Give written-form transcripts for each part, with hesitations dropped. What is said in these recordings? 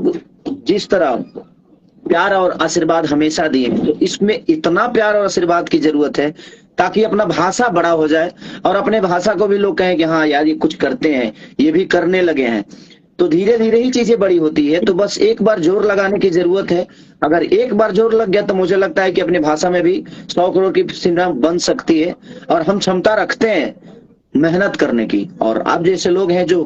लोग जिस तरह प्यार और आशीर्वाद हमेशा दिए, तो इसमें इतना प्यार और आशीर्वाद की जरूरत है ताकि अपना भाषा बड़ा हो जाए और अपने भाषा को भी लोग कहें कि हाँ यार ये कुछ करते हैं, ये भी करने लगे हैं। तो धीरे धीरे ही चीजें बड़ी होती है। तो बस एक बार जोर लगाने की जरूरत है। अगर एक बार जोर लग गया तो मुझे लगता है कि अपनी भाषा में भी 100 करोड़ की सिनेमा बन सकती है। और हम क्षमता रखते हैं मेहनत करने की, और आप जैसे लोग हैं जो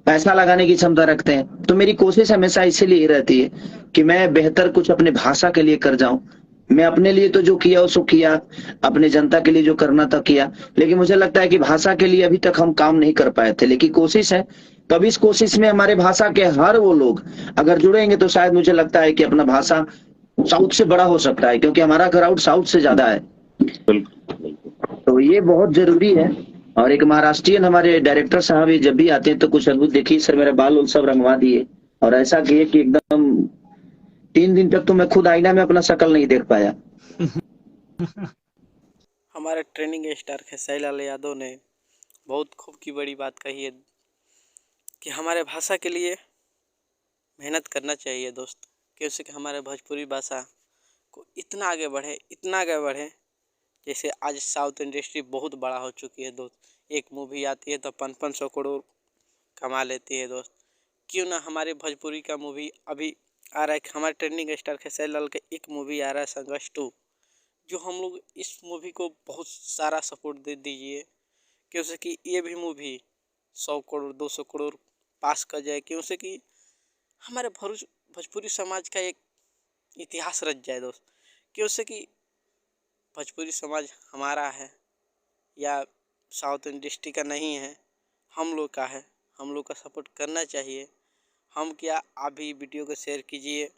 पैसा लगाने की क्षमता रखते हैं। तो मेरी कोशिश हमेशा इसीलिए रहती है कि मैं बेहतर कुछ अपने भाषा के लिए कर जाऊं। मैं अपने लिए तो जो किया सो किया, अपने जनता के लिए जो करना था किया, लेकिन मुझे लगता है कि भाषा के लिए अभी तक हम काम नहीं कर पाए थे, लेकिन कोशिश है। तो अभी इस कोशिश में हमारे भाषा के हर वो लोग अगर जुड़ेंगे तो शायद मुझे लगता है कि अपना भाषा साउथ से बड़ा हो सकता है, क्योंकि हमारा क्राउड साउथ से ज्यादा है। बिल्कुल बिल्कुल। तो ये बहुत जरूरी है। और एक महाराष्ट्रियन हमारे डायरेक्टर साहब ये जब भी आते हैं तो कुछ अद्भुत, देखिए सर मेरा बाल उल सब रंगवा दिए और ऐसा किए कि एकदम 3 दिन तक तो मैं खुद आईना में अपना शक्ल नहीं देख पाया। हमारे ट्रेनिंग स्टार खेसारी लाल यादव ने बहुत खूब की बड़ी बात कही है कि हमारे भाषा के लिए मेहनत करना चाहिए दोस्त, क्योंकि कि हमारे भोजपुरी भाषा को इतना आगे बढ़े, इतना आगे बढ़े। जैसे आज साउथ इंडस्ट्री बहुत बड़ा हो चुकी है दोस्त, एक मूवी आती है तो 500-500 करोड़ कमा लेती है दोस्त। क्यों ना हमारे भोजपुरी का मूवी अभी आ रहा है, हमारे ट्रेंडिंग स्टार खेसारी लाल का एक मूवी आ रहा है संघर्ष 2, जो हम लोग इस मूवी को बहुत सारा सपोर्ट दे दीजिए, क्योंकि कि ये भी मूवी 100 करोड़ 200 करोड़ पास कर जाए, क्योंकि कि हमारे भोजपुरी समाज का एक इतिहास रच जाए दोस्त। क्योंकि कि भोजपुरी समाज हमारा है या साउथ इंडस्ट्री का नहीं है, हम लोग का है। हम लोग का सपोर्ट करना चाहिए। हम क्या, आप भी वीडियो को शेयर कीजिए